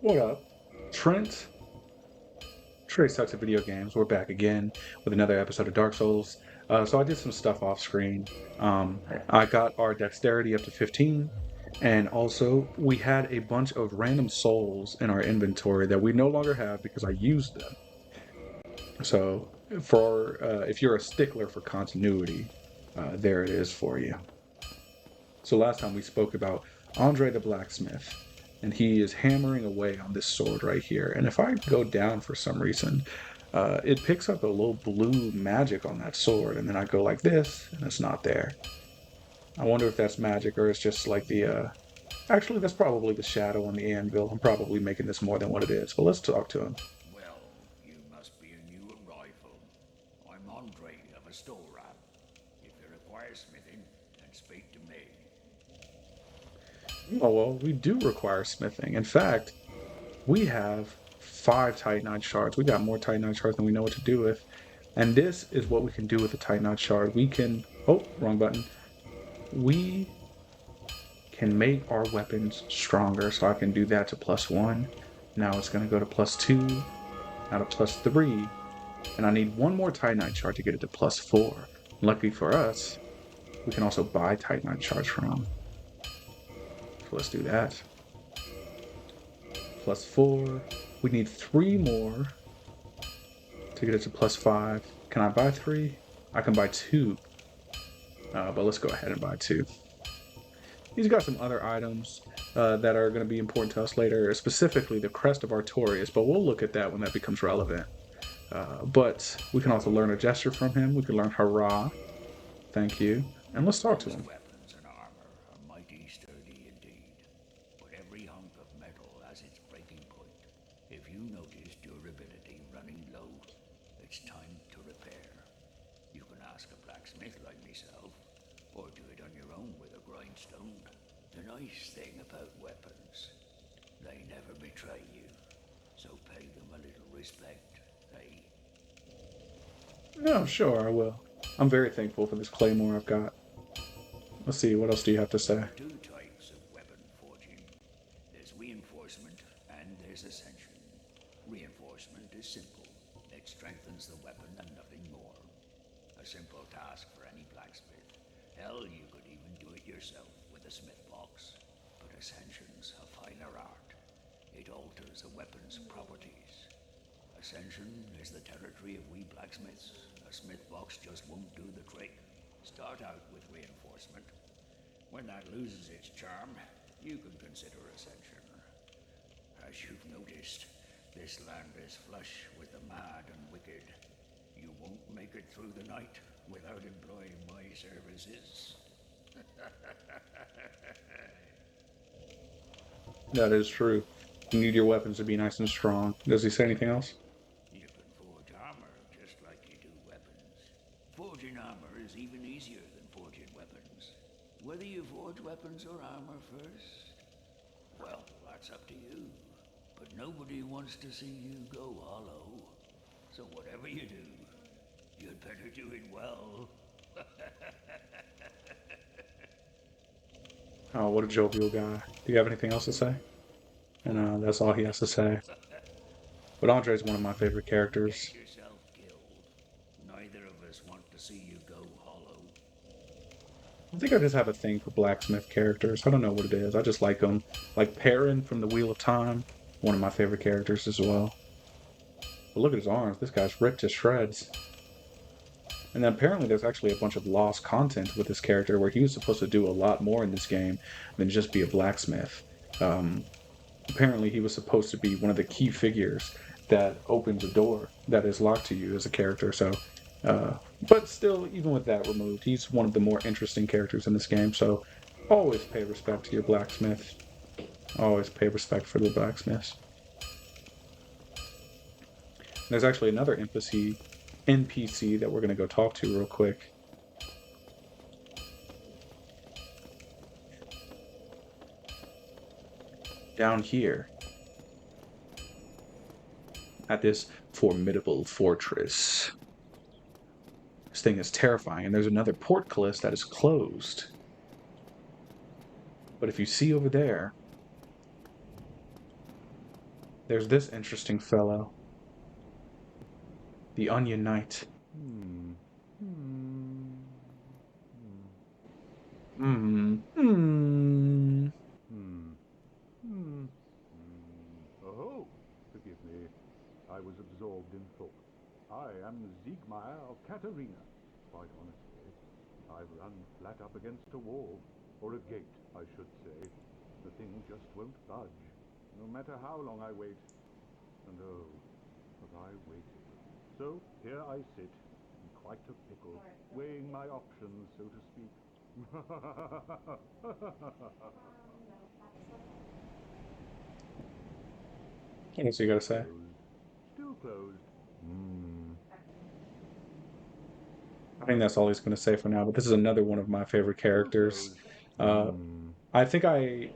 What up? Trent, Trey sucks at video games. We're back again with another episode of Dark Souls. So I did some stuff off screen. I got our dexterity up to 15, and also we had a bunch of random souls in our inventory that we no longer have because I used them. So for if you're a stickler for continuity, there it is for you. So last time we spoke about Andre the Blacksmith, and he is hammering away on this sword right here. And if I go down for some reason, it picks up a little blue magic on that sword, and then I go like this, and it's not there. I wonder if that's magic or it's just like the. Actually, that's probably the shadow on the anvil. I'm probably making this more than what it is, but let's talk to him. Well, you must be a new arrival. I'm Andre of Lordran. If you require smithing, then speak to me. Oh, well, we do require smithing. In fact, we have 5 Titanite shards. We got more Titanite shards than we know what to do with. And this is what we can do with the Titanite shard. We can, oh, wrong button. We can make our weapons stronger. So I can do that to +1. Now it's going to go to +2, now to +3. And I need one more Titanite shard to get it to +4. Luckily for us, we can also buy Titanite shards from them. So let's do that. +4. We need 3 more to get it to +5. Can I buy 3? I can buy 2. But let's go ahead and buy 2. He's got some other items that are going to be important to us later, specifically the Crest of Artorias, but we'll look at that when that becomes relevant. But we can also learn a gesture from him. We can learn Hurrah. Thank you. And let's talk to Those him. weapons and armor are mighty sturdy indeed. But every hunk of metal has its breaking point. If you notice durability running low, it's time to repair. You can ask a blacksmith like myself, or do it on your own with a grindstone. The nice thing about weapons, they never betray you. So pay them a little respect, eh? No, sure, I will. I'm very thankful for this claymore I've got. Let's see, what else do you have to There say? are two types of weapon forging. There's reinforcement and there's ascension. Reinforcement is simple. It strengthens the weapon and nothing more. A simple task for any blacksmith. Hell, you could even do it yourself with a smith box. But ascension's a finer art. It alters a weapon's properties. Ascension is the territory of we blacksmiths. A smith box just won't do the trick. Start out with reinforcement. When that loses its charm, you can consider ascension. As you've noticed, this land is flush with the mad and wicked. You won't make it through the night without employing my services. That is true. You need your weapons to be nice and strong. Does he say anything else? You can forge armor just like you do weapons. Forging armor is even easier than forging weapons. Whether you forge weapons or armor first, well, that's up to you. But nobody wants to see you go hollow. So whatever you do, you'd better do it well. Oh, what a jovial guy. Do you have anything else to say? And that's all he has to say. But Andre's one of my favorite characters. Get yourself killed. Neither of us want to see you go hollow. I think I just have a thing for blacksmith characters. I don't know what it is. I just like them. Like Perrin from the Wheel of Time, one of my favorite characters as well. But look at his arms. This guy's ripped to shreds. And then apparently there's actually a bunch of lost content with this character where he was supposed to do a lot more in this game than just be a blacksmith. Apparently he was supposed to be one of the key figures that opens a door that is locked to you as a character. So, but still, even with that removed, he's one of the more interesting characters in this game. So, always pay respect to your blacksmith. Always pay respect for the blacksmiths. There's actually another NPC that we're going to go talk to real quick. Down here at this formidable fortress. This thing is terrifying, and there's another portcullis that is closed. But if you see over there, There's this interesting fellow, the Onion Knight. Hmm. Hmm. Hmm. Hmm. Hmm. Hmm. Oh, forgive me. I was absorbed in thought. I am Siegmeyer of Katarina. Quite honestly, I've run flat up against a wall, or a gate, I should say. The thing just won't budge, no matter how long I wait. And oh, have I waited. So here I sit, in quite a pickle, weighing my options, so to speak. What else you gotta say? Closed. Still closed. Hmm. I think that's all he's gonna say for now. But this is another one of my favorite Still characters. closed. Uh, Hmm. I think a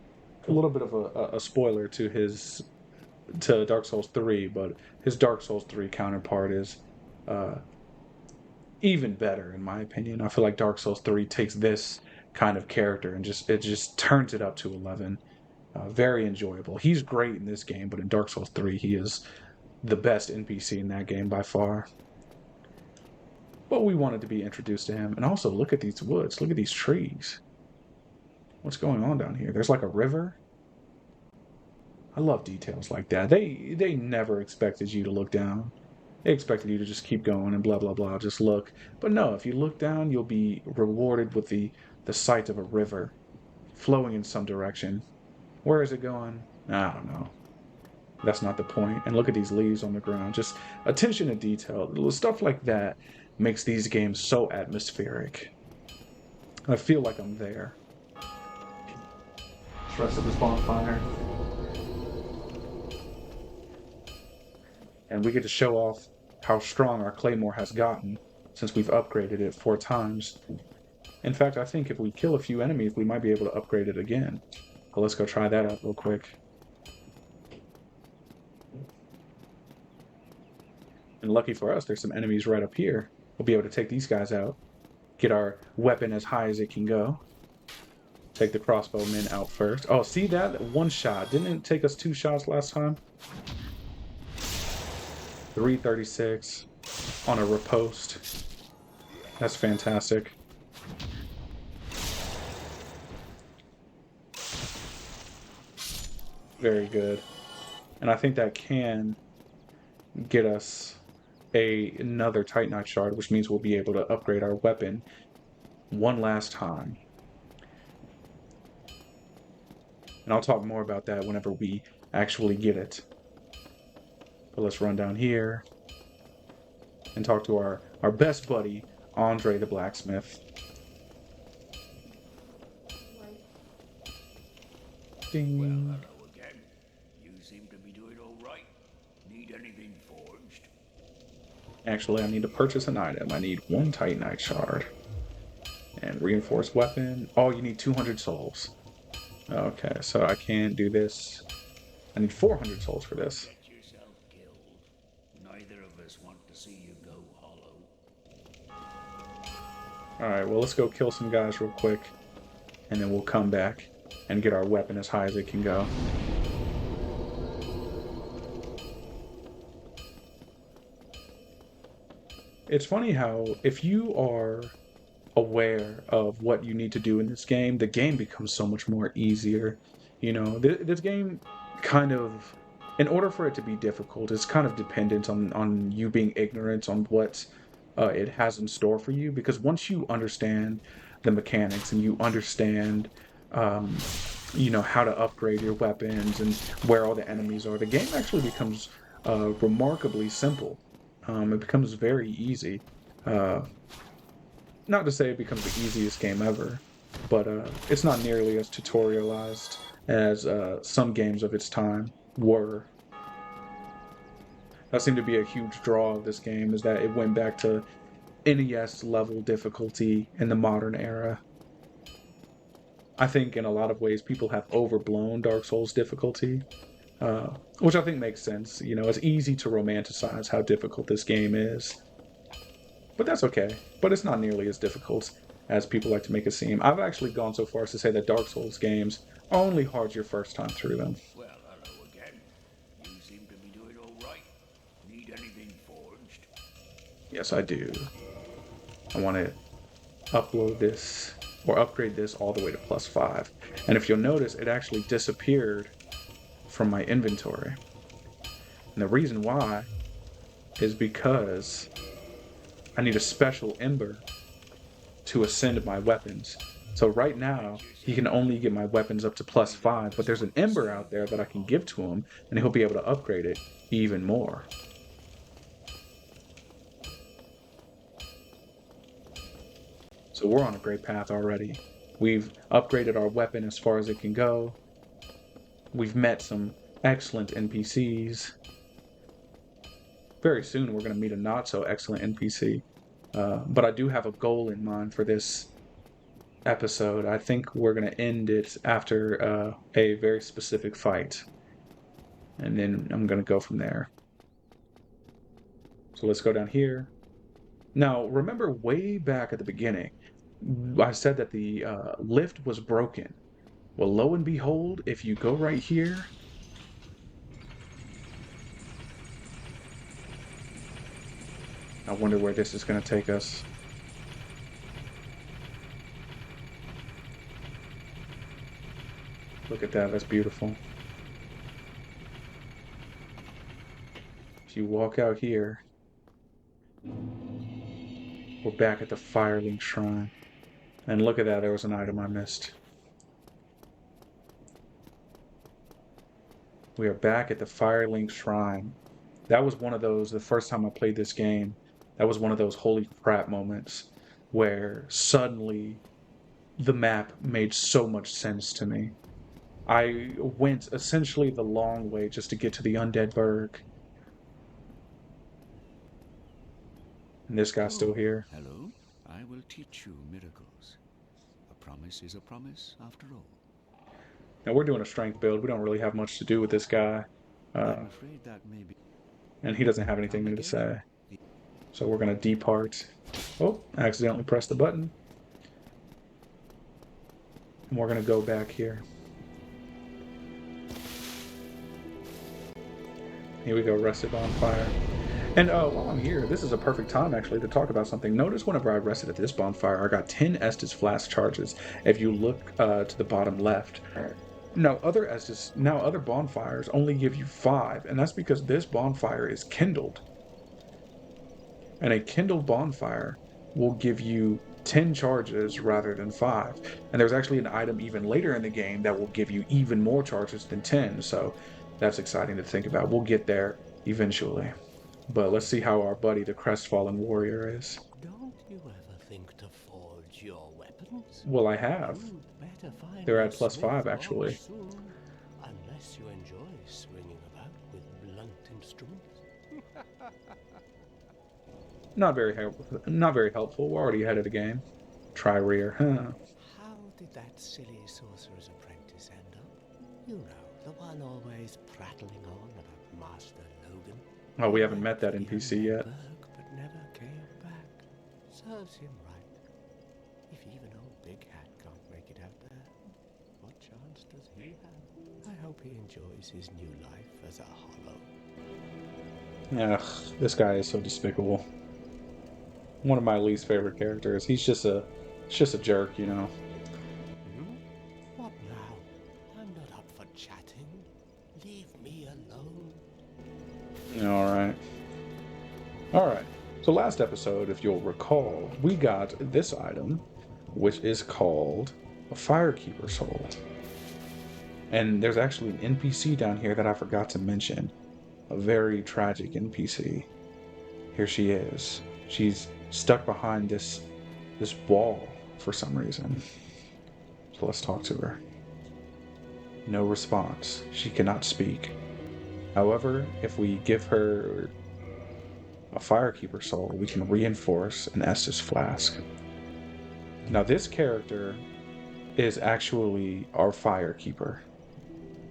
little bit of a spoiler to Dark Souls 3, but his Dark Souls 3 counterpart is uh, even better in my opinion. I feel like Dark Souls 3 takes this kind of character and just turns it up to 11. Very enjoyable. He's great in this game, but in Dark Souls 3, he is the best NPC in that game by far. But we wanted to be introduced to him. And also, look at these woods. Look at these trees. What's going on down here? There's like a river. I love details like that. They never expected you to look down. They expected you to just keep going and blah blah blah, just look. But no, if you look down, you'll be rewarded with the sight of a river flowing in some direction. Where is it going? I don't know. That's not the point. And look at these leaves on the ground. Just attention to detail. Little stuff like that makes these games so atmospheric. I feel like I'm there. Rest of this bonfire. And we get to show off how strong our claymore has gotten since we've upgraded it 4 times. In fact, I think if we kill a few enemies, we might be able to upgrade it again. But let's go try that out real quick. And lucky for us, there's some enemies right up here. We'll be able to take these guys out. Get our weapon as high as it can go. Take the crossbowmen out first. Oh, see that? One shot. Didn't it take us 2 shots last time? 336 on a riposte. That's fantastic. Very good. And I think that can get us another Titanite shard, which means we'll be able to upgrade our weapon one last time. And I'll talk more about that whenever we actually get it. But let's run down here and talk to our best buddy, Andre the Blacksmith. Ding. Well, hello again. You seem to be doing all right. Need anything forged? Actually, I need to purchase an item. I need 1 Titanite shard. And reinforced weapon. Oh, you need 200 souls. Okay, so I can't do this. I need 400 souls for this. Get yourself killed. Neither of us want to see you go hollow. Alright, well, let's go kill some guys real quick. And then we'll come back and get our weapon as high as it can go. It's funny how if you are aware of what you need to do in this game, the game becomes so much more easier. You know, this game kind of, in order for it to be difficult, it's kind of dependent on you being ignorant on what it has in store for you. Because once you understand the mechanics and you understand, um, you know, how to upgrade your weapons and where all the enemies are, the game actually becomes remarkably simple. It becomes very easy. Uh, Not to say it becomes the easiest game ever, but it's not nearly as tutorialized as some games of its time were. That seemed to be a huge draw of this game, is that it went back to NES level difficulty in the modern era. I think in a lot of ways people have overblown Dark Souls difficulty, which I think makes sense. You know, it's easy to romanticize how difficult this game is. But that's okay. But it's not nearly as difficult as people like to make it seem. I've actually gone so far as to say that Dark Souls games are only hard your first time through them. Well, hello again. You seem Yes, I do. I want to upload this or upgrade this all the way to +5. And if you'll notice, it actually disappeared from my inventory. And the reason why is because I need a special ember to ascend my weapons. So right now, he can only get my weapons up to +5, but there's an ember out there that I can give to him, and he'll be able to upgrade it even more. So we're on a great path already. We've upgraded our weapon as far as it can go. We've met some excellent NPCs. Very soon we're going to meet a not so excellent NPC. But I do have a goal in mind for this episode. I think we're going to end it after a very specific fight. And then I'm going to go from there. So let's go down here. Now, remember way back at the beginning, I said that the lift was broken. Well, lo and behold, if you go right here, I wonder where this is going to take us. Look at that, that's beautiful. If you walk out here, we're back at the Firelink Shrine. And look at that, there was an item I missed. We are back at the Firelink Shrine. That was one of those, the first time I played this game, that was one of those holy crap moments where suddenly the map made so much sense to me. I went essentially the long way just to get to the Undead Burg. And this guy's still here. Hello, I will teach you miracles. A promise is a promise after all. Now we're doing a strength build. We don't really have much to do with this guy. I'm afraid that may be... And he doesn't have anything new to say. So we're going to depart. Oh, I accidentally pressed the button. And we're going to go back here. Here we go, rested bonfire. And while I'm here, this is a perfect time actually to talk about something. Notice whenever I rested at this bonfire, I got 10 Estus Flask charges. If you look to the bottom left. Now other bonfires only give you 5, and that's because this bonfire is kindled. And a kindled bonfire will give you 10 charges rather than 5. And there's actually an item even later in the game that will give you even more charges than 10. So that's exciting to think about. We'll get there eventually. But let's see how our buddy, the Crestfallen Warrior, is. Don't you ever think to forge your weapons? Well, I have. They're at +5, actually. Soon, unless you enjoy swinging about with blunt instruments. Not very helpful. We're already ahead of the game. Try rear. Huh. How did that silly sorcerer's apprentice end up? You know, the one always prattling on about Master Logan. Oh, we haven't met that NPC yet. But never came back. Serves him right. If even old Big Hat can't make it out there, what chance does he have? I hope he enjoys his new life as a hollow. Ugh, this guy is so despicable. One of my least favorite characters. He's just a jerk, you know. What now? I'm not up for chatting. Leave me alone. Alright. So last episode, if you'll recall, we got this item, which is called a Firekeeper Soul. And there's actually an NPC down here that I forgot to mention. A very tragic NPC. Here she is. She's stuck behind this wall for some reason. So let's talk to her. No response. She cannot speak. However, if we give her a Firekeeper Soul, we can reinforce an Estus Flask. Now this character is actually our Firekeeper.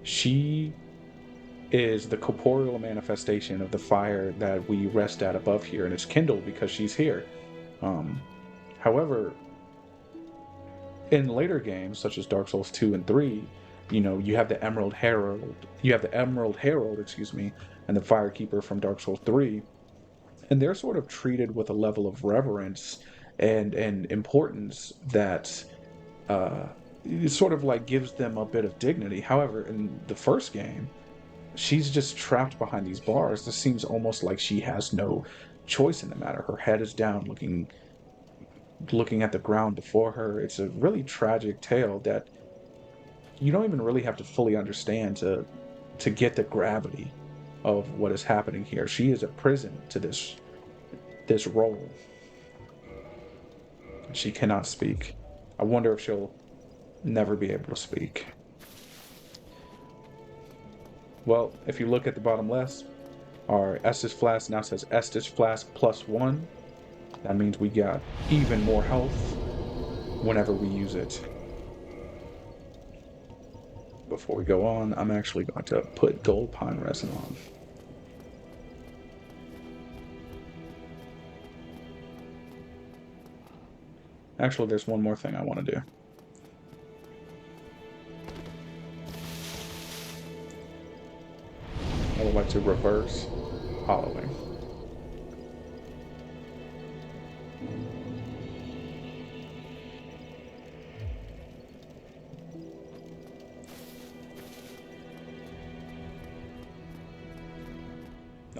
She is the corporeal manifestation of the fire that we rest at above here, and it's kindled because she's here. However, in later games such as Dark Souls 2 and 3, you know, you have the Emerald Herald, and the Firekeeper from Dark Souls 3, and they're sort of treated with a level of reverence and importance that it sort of like gives them a bit of dignity. However, in the first game, she's just trapped behind these bars. This seems almost like she has no choice in the matter. Her head is down, looking at the ground before her. It's a really tragic tale that you don't even really have to fully understand to get the gravity of what is happening here. She is a prison to this role. She cannot speak. I wonder if she'll never be able to speak. Well, if you look at the bottom left, our Estus Flask now says Estus Flask +1. That means we got even more health whenever we use it. Before we go on, I'm actually going to put gold pine resin on. Actually, there's one more thing I want to do. I would like to reverse hollowing.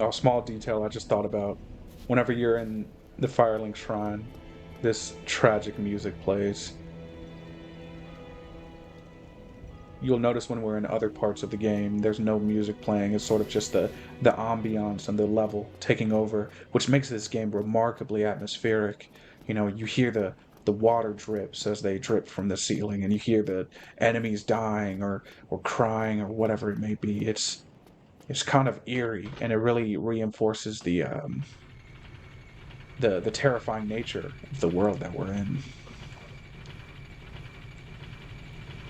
Oh, small detail I just thought about. Whenever you're in the Firelink Shrine, this tragic music plays. You'll notice when we're in other parts of the game, there's no music playing. It's sort of just the ambiance and the level taking over, which makes this game remarkably atmospheric. You know, you hear the water drips as they drip from the ceiling, and you hear the enemies dying or crying or whatever it may be. It's kind of eerie, and it really reinforces the terrifying nature of the world that we're in.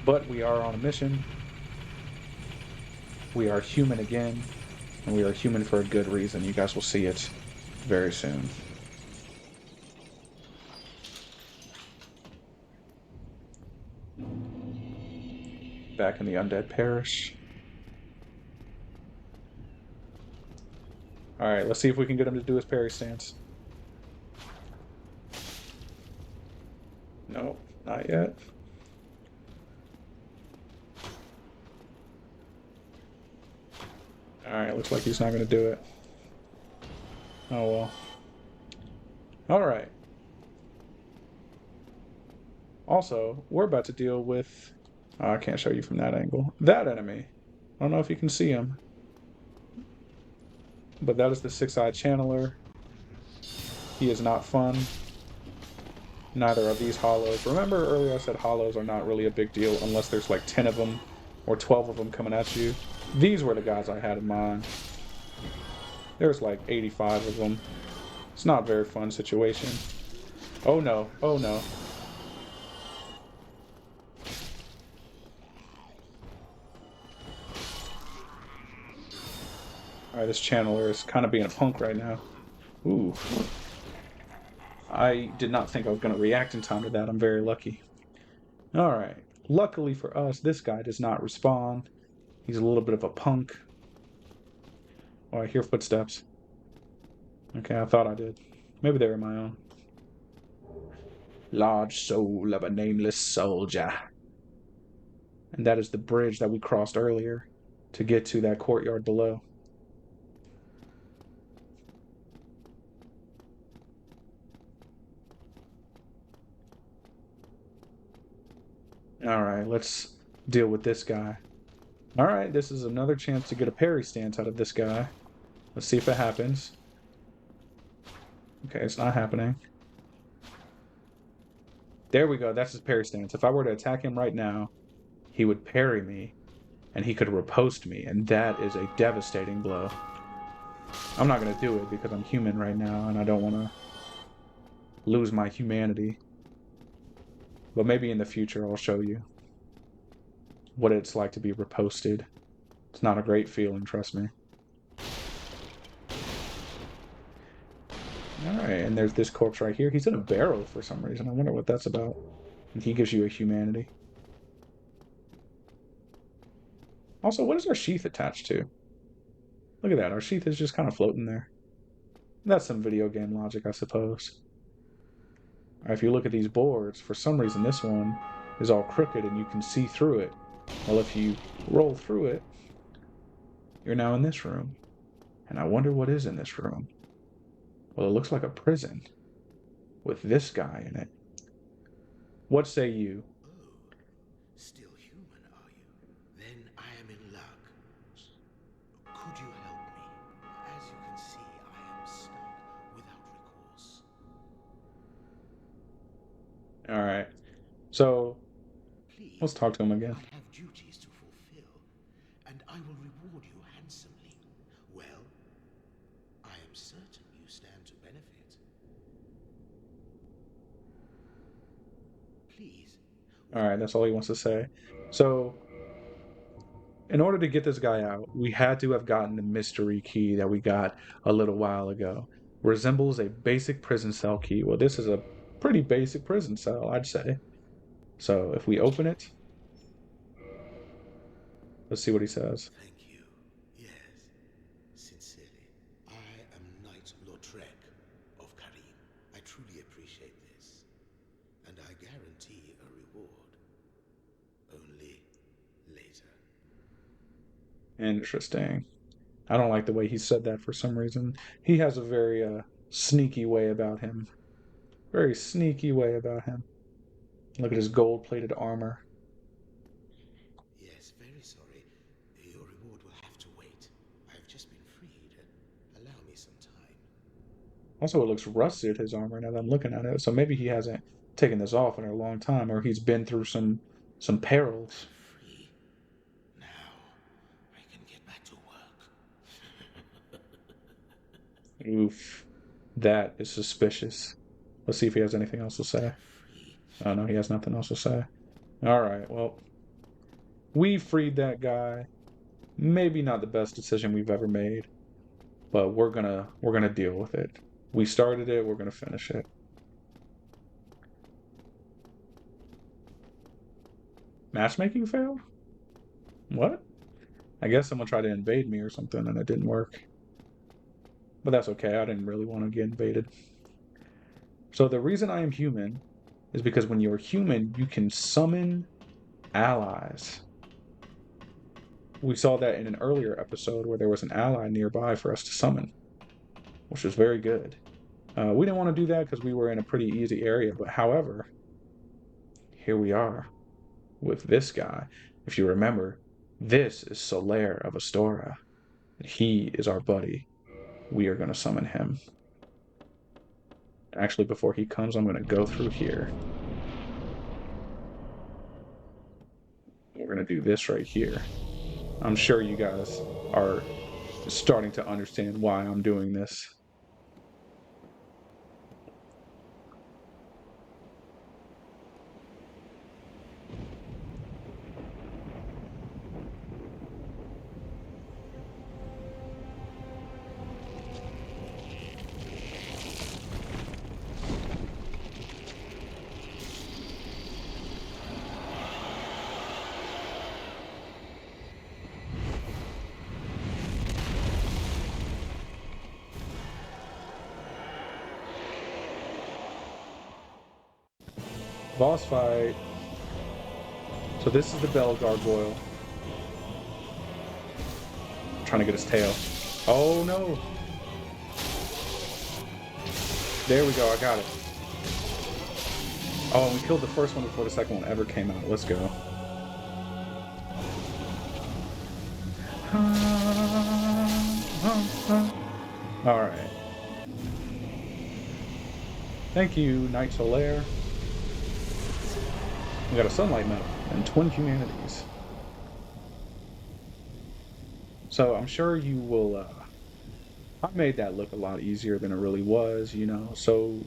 But we are on a mission. We are human again, and we are human for a good reason. You guys will see it very soon. Back in the Undead Parish. Alright, let's see if we can get him to do his parry stance. Nope, not yet. Alright, looks like he's not going to do it. Oh well. Alright. Also, we're about to deal with... Oh, I can't show you from that angle. That enemy. I don't know if you can see him. But that is the six-eyed channeler. He is not fun. Neither are these hollows. Remember earlier I said hollows are not really a big deal unless there's like 10 of them or 12 of them coming at you. These were the guys I had in mind. There's like 85 of them. It's not a very fun situation. Oh no, oh no. Alright, this channeler is kind of being a punk right now. Ooh. I did not think I was going to react in time to that. I'm very lucky. Alright. Luckily for us, this guy does not respawn. He's a little bit of a punk. Oh, I hear footsteps. Okay, I thought I did. Maybe they were my own. Large soul of a nameless soldier. And that is the bridge that we crossed earlier to get to that courtyard below. Alright, let's deal with this guy. Alright, this is another chance to get a parry stance out of this guy. Let's see if it happens. Okay, it's not happening. There we go, that's his parry stance. If I were to attack him right now, he would parry me, and he could riposte me, and that is a devastating blow. I'm not going to do it because I'm human right now, and I don't want to lose my humanity. But maybe in the future I'll show you what it's like to be riposted. It's not a great feeling, trust me. Alright, and there's this corpse right here. He's in a barrel for some reason. I wonder what that's about. And he gives you a humanity. Also, what is our sheath attached to? Look at that. Our sheath is just kind of floating there. That's some video game logic, I suppose. If you look at these boards, for some reason this one is all crooked and you can see through it. Well, if you roll through it, you're now in this room. And I wonder what is in this room. Well, it looks like a prison with this guy in it. What say you? Oh, still human, are you? Then I am in luck. Could you help me? As you can see, I am stuck without recourse. All right. So Please, let's talk to him again. I have duties to fulfill, and I will reward you handsomely. Well, I am certain you stand to benefit. Please. All right, that's all he wants to say. So, in order to get this guy out, we had to have gotten the mystery key that we got a little while ago. Resembles a basic prison cell key. Well, this is a pretty basic prison cell, I'd say. So, if we open it, let's see what he says. Thank you. Yes, sincerely. I am Knight Lordran of Karim. I truly appreciate this, and I guarantee a reward. Only later. Interesting. I don't like the way he said that for some reason. He has a very sneaky way about him. Very sneaky way about him. Look at his gold-plated armor. Yes, very sorry. Your reward will have to wait. I've just been freed. Allow me some time. Also, it looks rusted, his armor, now that I'm looking at it. So maybe he hasn't taken this off in a long time, or he's been through some perils. Free. Now, I can get back to work. Oof. That is suspicious. Let's see if he has anything else to say. Oh, no, he has nothing else to say. All right, well, we freed that guy. Maybe not the best decision we've ever made, but we're gonna deal with it. We started it, we're gonna finish it. Matchmaking failed? What? I guess someone tried to invade me or something and it didn't work. But that's okay, I didn't really want to get invaded. So the reason I am human is because when you're human, you can summon allies. We saw that in an earlier episode where there was an ally nearby for us to summon, which was very good. We didn't want to do that because we were in a pretty easy area, but however, here we are with this guy. If you remember, this is Solaire of Astora. He is our buddy. We are going to summon him. Actually, before he comes, I'm going to go through here. We're going to do this right here. I'm sure you guys are starting to understand why I'm doing this. Boss fight. So this is the Bell Gargoyle. I'm trying to get his tail. Oh no! There we go, I got it. Oh, and we killed the first one before the second one ever came out. Let's go. Alright. Thank you, Knight Solaire. We got a sunlight medal and twin humanities. So I'm sure you will. I made that look a lot easier than it really was, you know. So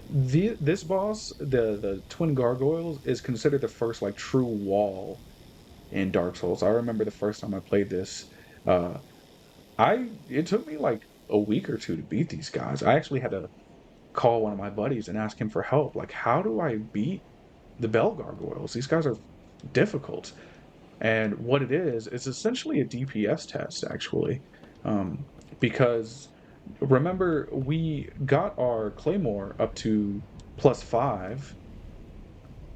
this boss, the twin gargoyles, is considered the first like true wall in Dark Souls. I remember the first time I played this. It took me like a week or two to beat these guys. I actually had to call one of my buddies and ask him for help. Like, how do I beat the Bell Gargoyles? These guys are difficult. And what it is essentially a DPS test, actually. Because remember we got our Claymore up to +5,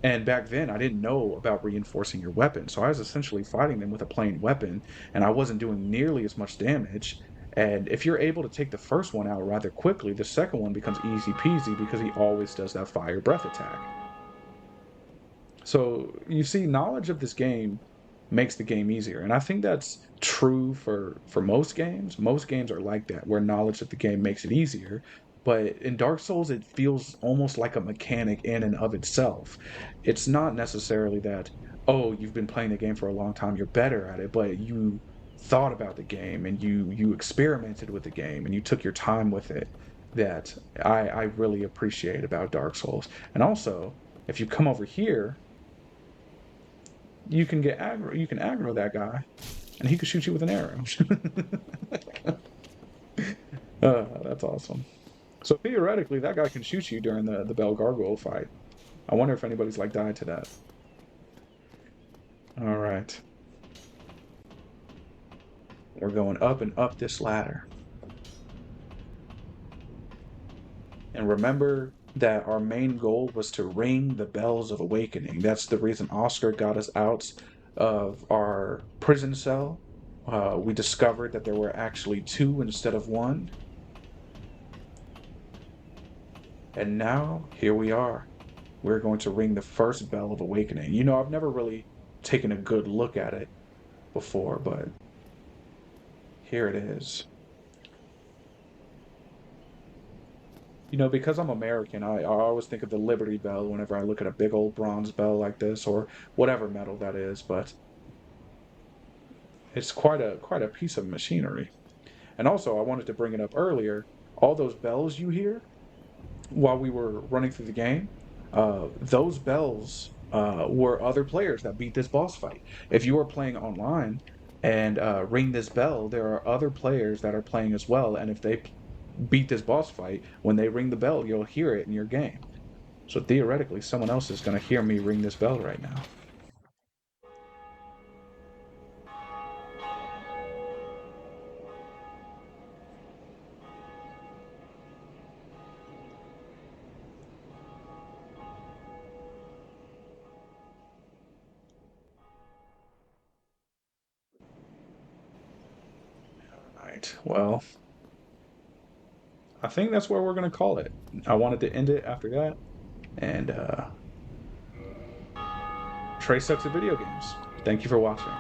and back then I didn't know about reinforcing your weapon, so I was essentially fighting them with a plain weapon, and I wasn't doing nearly as much damage. And if you're able to take the first one out rather quickly, the second one becomes easy peasy because he always does that fire breath attack. So you see, knowledge of this game makes the game easier, and I think that's true for most games. Most games are like that, where knowledge of the game makes it easier. But in Dark Souls, it feels almost like a mechanic in and of itself. It's not necessarily that, oh, you've been playing the game for a long time, you're better at it, but you thought about the game and you experimented with the game and you took your time with it. That I really appreciate about Dark Souls. And also, if you come over here, you can get aggro. You can aggro that guy, and he could shoot you with an arrow. That's awesome. So theoretically, that guy can shoot you during the Bell Gargoyle fight. I wonder if anybody's like died to that. All right, we're going up and up this ladder. And remember that our main goal was to ring the bells of awakening. That's the reason Oscar got us out of our prison cell. We discovered that there were actually 2 instead of 1. And now, here we are. We're going to ring the first bell of awakening. You know, I've never really taken a good look at it before, but here it is. You know, because I'm American, I always think of the Liberty Bell whenever I look at a big old bronze bell like this, or whatever metal that is, but it's quite a piece of machinery. And also, I wanted to bring it up earlier, all those bells you hear while we were running through the game, those bells were other players that beat this boss fight. If you are playing online and ring this bell, there are other players that are playing as well, and if they beat this boss fight, when they ring the bell, you'll hear it in your game. So theoretically, someone else is going to hear me ring this bell right now. All right, well, I think that's where we're going to call it. I wanted to end it after that, and Trey sucks at video games. Thank you for watching.